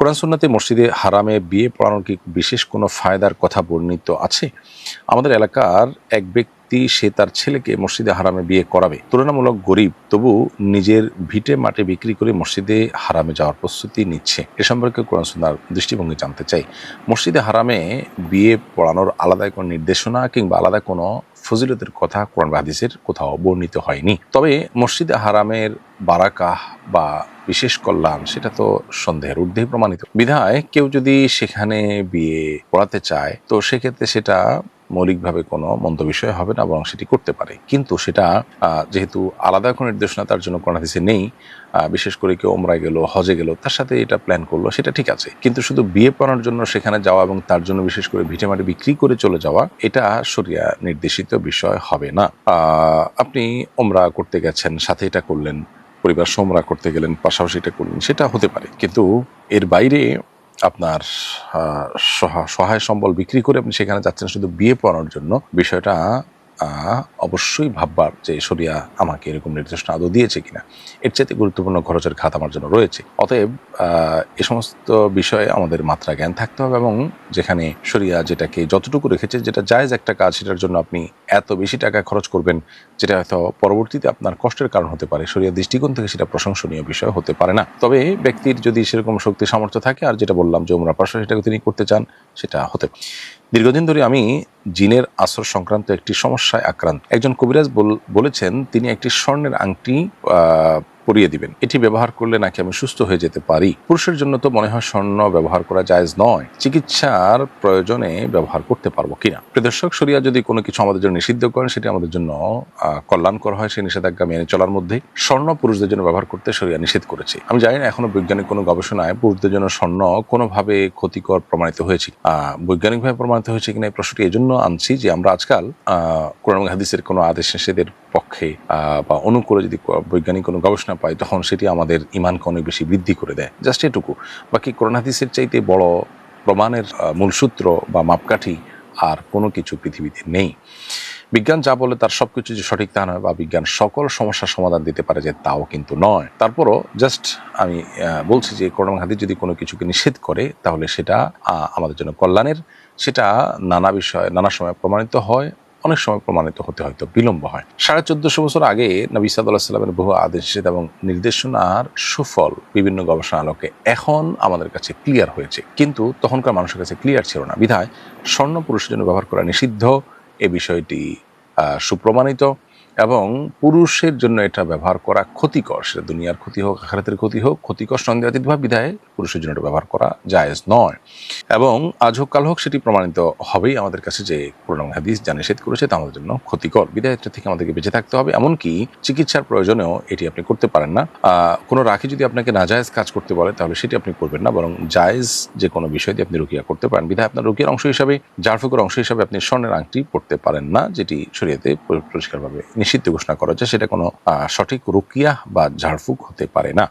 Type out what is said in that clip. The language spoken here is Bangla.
কোরআন সুন্নাতে মসজিদে হারামে বিয়ে পড়ানোর কি বিশেষ কোনো ফায়দার কথা বর্ণিত আছে? আমাদের এলাকার এক ব্যক্তি সে তার ছেলেকে মসজিদে হারামে বিয়ে করাবে। তুলনামূলক গরিব, তবু নিজের ভিটে মাটি বিক্রি করে মসজিদে হারামে যাওয়ার প্রস্তুতি নিচ্ছে। এ সম্পর্কে কোরআন সুন্নাহর দৃষ্টিভঙ্গি জানতে চাই। মসজিদে হারামে বিয়ে পড়ানোর আলাদা কোনো নির্দেশনা কিংবা আলাদা কোনো ফজিলতের কথা কোরআন বা হাদিসের কোথাও বর্ণিত হয়নি। তবে মসজিদে হারামের বারাকাহ বা বিশেষ কল্যাণ সেটা তো সন্দেহের ঊর্ধ্বে প্রমাণিত। বিধায় কেউ যদি সেখানে বিয়ে পড়াতে চায় তো সেক্ষেত্রে সেটা মৌলিকভাবে কোনো মন্দ বিষয় হবে না, বরং সেটি করতে পারে। কিন্তু সেটা যেহেতু আলাদা কোনো নির্দেশনা তার জন্য কোরআন হাদিসে নেই, বিশেষ করে কেউ ওমরায় গেল, হজে গেল, তার সাথে এটা প্ল্যান করলো, সেটা ঠিক আছে। কিন্তু শুধু বিয়ে পড়ানোর জন্য সেখানে যাওয়া এবং তার জন্য বিশেষ করে ভিটেমাটি বিক্রি করে চলে যাওয়া, এটা শরিয়া নির্দেশিত বিষয় হবে না। আপনি ওমরা করতে গেছেন, সাথে এটা করলেন, পরিবার ওমরা করতে গেলেন, পাশাপাশি এটা করলেন, সেটা হতে পারে। কিন্তু এর বাইরে আপনার সহায় সম্বল বিক্রি করে আপনি সেখানে যাচ্ছেন শুধু বিয়ে পড়ানোর জন্য, বিষয়টা অবশ্যই ভাববার যে শরিয়া আমাকে এরকম নির্দেশনা আদৌ দিয়েছে কিনা। এর চাইতে গুরুত্বপূর্ণ খরচের খাত আমার জন্য রয়েছে। অতএব এ সমস্ত বিষয়ে আমাদের মাত্রা জ্ঞান থাকতে হবে এবং যেখানে শরিয়া যেটাকে যতটুকু রেখেছে, যেটা জায়েজ একটা কাজ, সেটার জন্য আপনি এত বেশি টাকা খরচ করবেন যেটা হয়তো পরবর্তীতে আপনার কষ্টের কারণ হতে পারে, শরিয়া দৃষ্টিকোণ থেকে সেটা প্রশংসনীয় বিষয় হতে পারে না। তবে ব্যক্তির যদি সেরকম শক্তি সামর্থ্য থাকে, আর যেটা বললাম যে উমরা পাশাপাশি সেটাকে তিনি করতে চান, সেটা হতে পারে। দীর্ঘদিন ধরে আমি জিনের আসর সংক্রান্ত একটি সমস্যায় আক্রান্ত। একজন কবিরাজ বলেছেন তিনি একটি স্বর্ণের আংটি পরিয়ে দিবেন, এটি ব্যবহার করলে নাকি আমি সুস্থ হয়ে যেতে পারি। পুরুষের জন্য তো মনে হয় স্বর্ণ ব্যবহার করা জায়েজ নয়, চিকিৎসার প্রয়োজনে ব্যবহার করতে পারবো কিনা। প্রিয় দর্শক, শরিয়া যদি কোনো কিছু আমাদের জন্য নিষিদ্ধ করেন, সেটি আমাদের জন্য কল্যাণকর হয়, সেই নিষেধাজ্ঞা মেনে চলার মধ্যে স্বর্ণ পুরুষদের জন্য ব্যবহার করতে শরিয়া নিষেধ করেছে। আমি জানি না এখনো বৈজ্ঞানিক কোনো গবেষণায় পুরুষদের জন্য স্বর্ণ কোনোভাবে ক্ষতিকর প্রমাণিত হয়েছে, বৈজ্ঞানিকভাবে প্রমাণিত হয়েছে কিনা এই প্রশ্নটি এই জন্য আনছি যে আমরা আজকাল কোরআন হাদিসের কোনো আদেশ নিষেধের পক্ষে বা অনুকূলে যদি বৈজ্ঞানিক কোনো গবেষণা পাই, তখন সেটি আমাদের ঈমানকে অনেক বেশি বৃদ্ধি করে দেয়। জাস্ট এটুকু। বাকি কোরআন হাদিসের চাইতে বড় প্রমাণের মূলসূত্র বা মাপকাঠি আর কোনো কিছু পৃথিবীতে নেই। বিজ্ঞান যা বলে তার সবকিছু যে সঠিক তা নয়, বা বিজ্ঞান সকল সমস্যার সমাধান দিতে পারে যে তাও কিন্তু নয়। তারপরও জাস্ট আমি বলছি যে কোরআন হাদিস যদি কোনো কিছুকে নিষেধ করে, তাহলে সেটা আমাদের জন্য কল্যাণের। সেটা নানা বিষয় নানা সময় প্রমাণিত হয়, অনেক সময় প্রমাণিত হতে হয়তো বিলম্ব হয়। 1450 বছর আগে নবী সাল্লাল্লাহু আলাইহি ওয়াসাল্লামের বহু আদেশ এবং নির্দেশনার সুফল বিভিন্ন গবেষণা আলোকে এখন আমাদের কাছে ক্লিয়ার হয়েছে, কিন্তু তখনকার মানুষের কাছে ক্লিয়ার ছিল না। বিধায় স্বর্ণ পুরুষের জন্য ব্যবহার করা নিষিদ্ধ, এ বিষয়টি সুপ্রমাণিত, এবং পুরুষের জন্য এটা ব্যবহার করা ক্ষতিকর, সেটা দুনিয়ার ক্ষতি হোক আখিরাতের ক্ষতি হোক, ক্ষতিকর সন্দেহাতীতভাবে। বিধায় পুরুষের জন্য এটা ব্যবহার করা জায়েজ নয়, এবং আজ হোক কাল হোক সেটি প্রমাণিত হবেই আমাদের কাছে যে কোরআন হাদিস যা নিষেধ করেছে তা আমাদের জন্য ক্ষতিকর। বিধায় এটা থেকে আমাদেরকে বেঁচে থাকতে হবে। এমনকি চিকিৎসার প্রয়োজনেও এটি আপনি করতে পারেন না। কোনো রাখি যদি আপনাকে নাজায়েজ কাজ করতে বলে, তাহলে সেটি আপনি করবেন না, বরং জায়েজ যে কোনো বিষয় দিয়ে আপনি রুকিয়া করতে পারেন। বিধায় আপনার রুকিয়ার অংশ হিসাবে, জারফুকের অংশ হিসাবে আপনি স্বর্ণের আংটি পড়তে পারেন না, যেটি শরীয়তে পরিষ্কারভাবে নিষিদ্ধ ঘোষণা করা হচ্ছে। সেটা কোনো সঠিক রুকিয়া বা ঝাড়ফুঁক হতে পারে না।